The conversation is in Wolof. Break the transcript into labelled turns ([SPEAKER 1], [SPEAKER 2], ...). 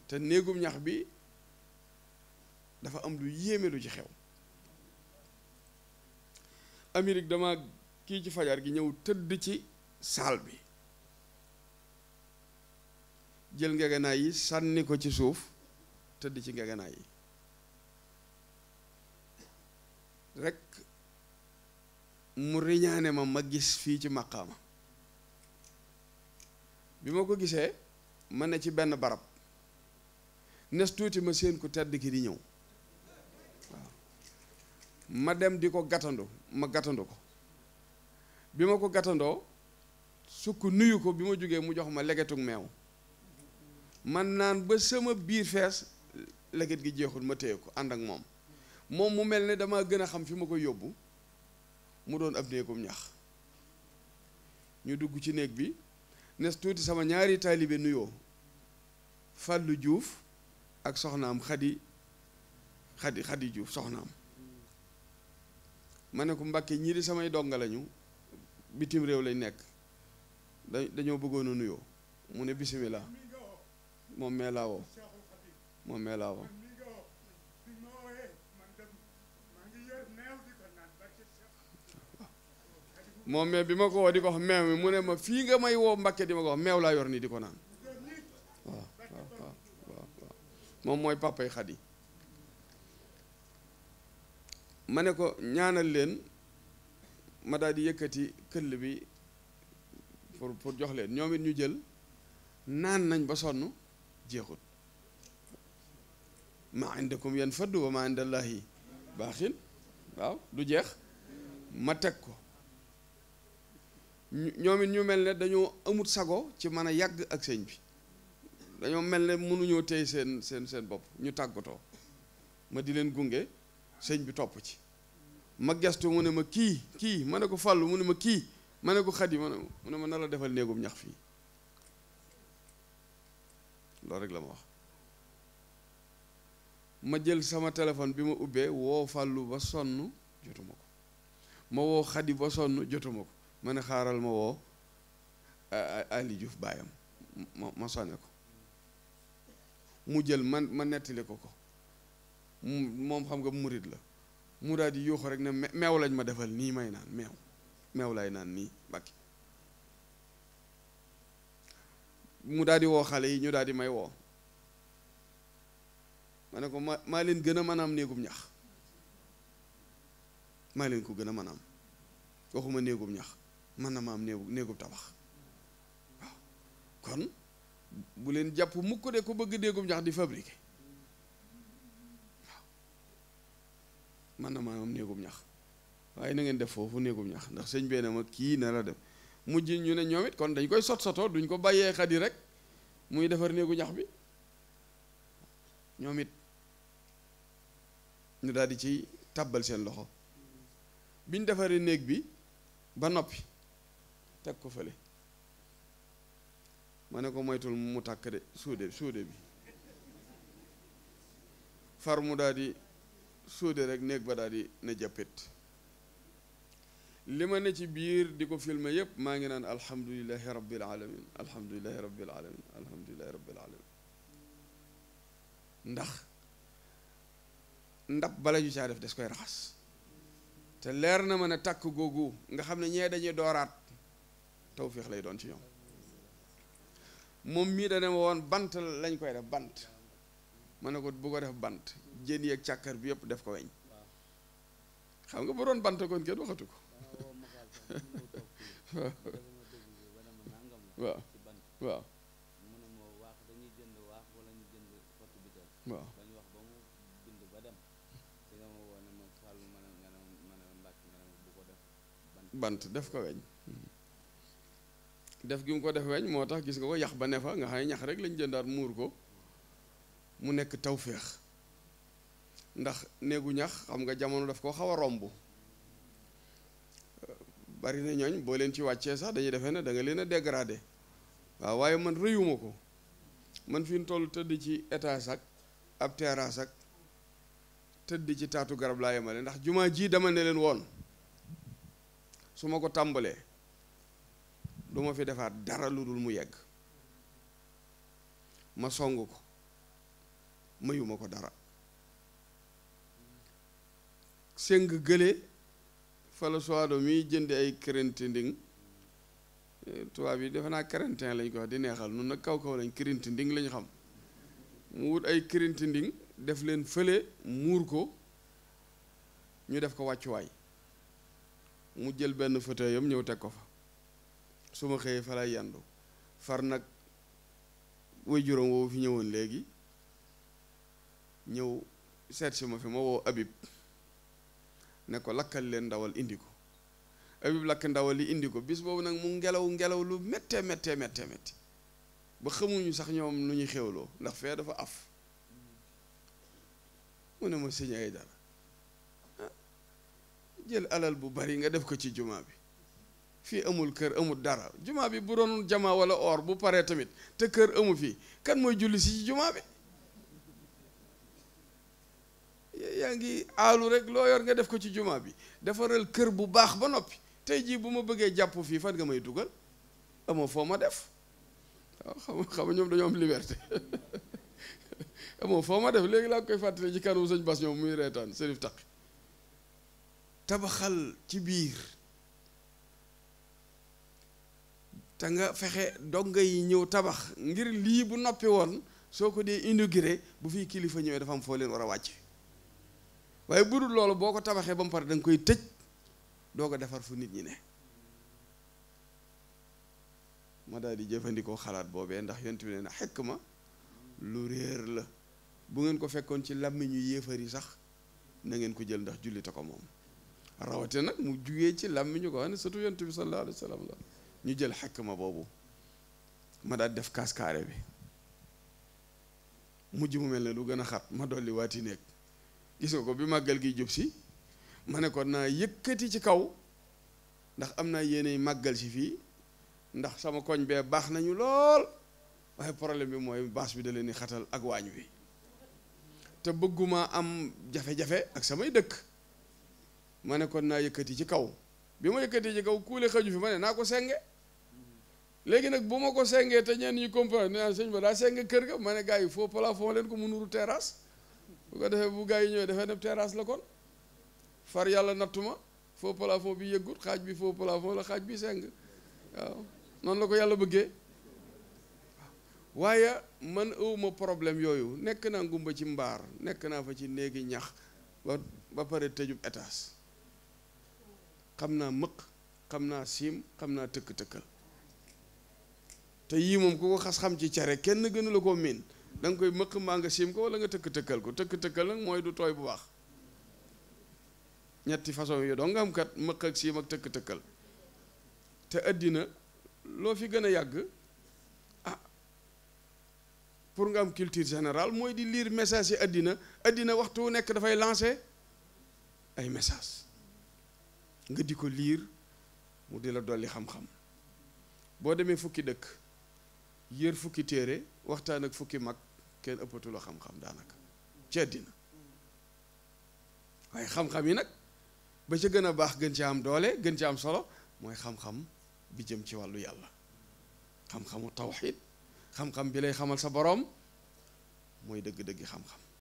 [SPEAKER 1] te néegum ñax bi dafa am lu yéeme lu ci xew. Amérique dama kii ci fajar gi ñëw tëdd ci saal bi jël ngegenaay yi sànni ko ci suuf tëdd ci ngegenaay yi rek mu riñaane ma gis fii ci maqaama bi ma ko gisee ma ne ci benn barab nes tuuti ma séen ku tedd ki di ñëw waaw ma dem di ko gàttandu ma gàttandu ko bi ma ko gàttandoo sukk nuyu ko bi ma jógee mu jox ma legetug meew man naan ba sama biir fees leget gi jeexul ma téye ko ànd ak moom mu mel ne dama gën a xam fi ma ko yóbbu mu doon ab néegum ñax ñu dugg ci néeg bi nes tuuti sama ñaari taalibe nuyoo Fàllu Juuf ak soxnaam Xadi Juuf soxnaam ma ne ko Mbàkke ñii di samay donga lañu bitim réew lañ nekk dañoo bëggoon a nuyoo mu ne bisimilah moom mee laa woo moom mais bi ma ko woo di ko wax meew mi mu ne ma fii nga may woo Mbàkke di ma ko wax meew laa yor nii di ko naan waaw moom mooy papay Xadi ma ne ko ñaanal leen ma daal di yëkkati këll bi pour jox leen ñoom it ñu jël naan nañ ba sonn jeexut ma indakum yanfaddu wa ma indallahi baaxin waaw du jeex ma teg ko ñoom it ñu mel ne dañoo amut sago ci mën a yàgg ak sëñ bi dañoo mel ne mënuñoo téye seen bopp ñu tàggatoo ma di leen gunge sëñ bi topp ci ma gestu mu ne ma kii ma ne ko Fàllu mu ne ma kii ma ne ko Xadi mu ne ma na la defal néegum ñax fii loolu rek la ma wax ma jël sama téléphone bi ma ubbee woo Fàllu ba sonn jotuma ko ma woo Xadi ba sonn jotuma ko ma ne xaaral ma woo Ali Diouf baayam ma sonne ko mu jël ma nettali ko moom xam nga murit la mu daal di yuuxu rek ne meew lañ ma defal nii may naan meew lay naan nii Mbàkke mu daal di woo xale yi ñu daal di may woo ma ne ko maa leen gën a mën a am néegum ñax maa leen ko gën a mën a am waxuma néegum ñax mën na ma am néegub tabax waaw kon bu leen jàpp mukk de ko bëgg néegum ñax di fabriquer waaw mën na ma am néegum ñax waaye na ngeen def foofu néegum ñax ndax sëñ bee ne ma kii na la dem mujj ñu ne ñoom it kon dañ koy sotoo duñ ko bàyyee Xadi rek muy defar néegu ñax bi ñoom it ñu daal di ci tàbbal seen loxo biñ defaree néeg bi ba noppi teg ko fële ma ne ko moytul mu tàkk de suude bi far mu daal di suude rek néeg ba daal di ne jàppet li ma ne ci biir di ko filmer yépp maa ngi naan alhamdulillahi rabbil alamin alhamdulillahi rabbil alamin alhamdulillahi rabbil alamin ndax ndab bala ñu caa def des koy raxas te leer na ma ne tàkk googu nga xam ne ñee dañuy dooraat tawféex lay doon ci ñoom moom mii dana ma woon bant lañ koy def bant ma ne ko bu ko def bant jën yeeg càkkar bi yëpp def ko weñ xam nga bu doon bant kon kenn waxatu ko waaw waaw waaw bant def ko weñ def gi mu ko def weñ moo tax gis nga ko yax ba ne fa nga xam ne ñax rek lañ jëndaat muur ko mu nekk tawféex ndax néegu ñax xam nga jamono daf ko xaw a romb bari na ñooñ boo leen ci wàccee sax dañuy defee ne da nga leen a dégradé waaw waaye man rëyuma ko man fi mu toll tëdd ci étage ak ab terrasse ak tëdd ci taatu garab laa yemale ndax jumaa ji dama ne leen woon su ma ko tàmbalee du ma fi defaat dara lu dul mu yegg ma song ko mayuma ko dara seng gële fa la soado mi jënd ay kirintinding tubaab yi defe naa kirintin lañ ko wax di neexal nun nag kaw lañ kirintinding lañ xam mu wut ay kirintinding def leen fële muur ko ñu def ko wàccuwaay mu jël benn fauteuil am ñëw teg ko fa su ma xëyee fa lay yandu far nag way juróom woowu fi ñëwoon léegi ñëw seet si ma fi ma woo Habib ne ko lakkal leen ndawal indi ko Habib lakk ndawal li indi ko bis boobu nag mu ngelaw lu méttee ba xamuñu sax ñoom nu ñuy xewloo ndax fee dafa af mu ne ma sëñ ay dara jël alal bu bari nga def ko ci jumaa bi fii amul kër amul dara jumaa bi bu doon jamaa wala or bu paree tamit te kër amu fii kan mooy julli si ci jumaa bi yaa ngi aalu rek loo yor nga def ko ci jumaa bi defaral kër bu baax ba noppi tey jii bu ma bëggee jàpp fii fan nga may dugal amoo foo ma def waaw xam ñoom dañoo am liberté amoo foo ma def léegi laa koy fàttali ci kanamu sëñ Bass ñoom muy reetaan Serif Taqi tabaxal ci biir te nga fexe donga yi ñëw tabax ngir lii bu noppi woon soo ko dee inauguré bu fii kilifa ñëwee dafa am foo leen war a wàcce waaye bu dul loolu boo ko tabaxee ba mu pare da nga koy tëj doo ko defar fu nit ñi ne ma daal di jëfandikoo xalaat boobee ndax yonent bi ne na xekk ma lu réer la bu ngeen ko fekkoon ci làmmiñu yéefar yi sax na ngeen ko jël ndax jullite ko moom rawate nag mu jugee ci làmmiñu ko xam ne surtout yonent bi sallallahu alayhi wa sallam la ñu jël xekk ma boobu ma daal def kaskaare bi mujj mu mel ne lu gën a xat ma dolli waati nekk gis nga ko bi màggal gi jub si ma ne ko naa yëkkati ci kaw ndax am naa yéenay màggal si fii ndax sama koñ bee baax nañu lool waaye problème bi mooy baas bi da leen di xatal ak waañ wi te bëgguma am jafe-jafe ak samay dëkk ma ne kon naa yëkkati ci kaw bi ma yëkkati ci kaw kuule xaju fi ma ne naa ko senge léegi nag bu ma ko sengee te ñenn ñu comprendre ne sëñ ba daa senge kër ga ma ne gars yi faux plafond leen ko mu nuru terrasse bu ko defee bu gars yi ñëwee dafay dem terrasse la kon far yàlla nattuma faux plafond bi yëggut xaaj bi faux plafond la xaaj bi seng waaw noonu la ko yàlla bëggee waaye man awma problème yooyu nekk naa ngumba ci mbaar nekk naa fa ci néegi ñax ba pare tëjub étage xam naa mëq xam naa siim xam naa tëkk-tëkkal te yii moom ku ko xas xam ci cere kenn gënu la koo miin da nga koy mëq mbaa nga siim ko wala nga tëkk-tëkkal ko tëkk-tëkkal nag mooy du tooy bu baax ñetti façon yi doo nga am kat mëq ak siim ak tëkk-tëkkal te àddina loo fi gën a yàgg pour nga am culture générale mooy di lire message yi àddina waxtu wu nekk dafay lancer ay message nga di ko lire mu di la dolli xam-xam boo demee fukki dëkk yër fukki téere waxtaan ak fukki mag kenn ëppatu la xam-xam daanaka ci àddina waaye xam-xam yi nag ba ca gën a baax gën ci am doole gën ci am solo mooy xam-xam bi jëm ci wàllu yàlla xam-xamu tawxiid xam-xam bi lay xamal sa boroom mooy dëgg-dëggi xam-xam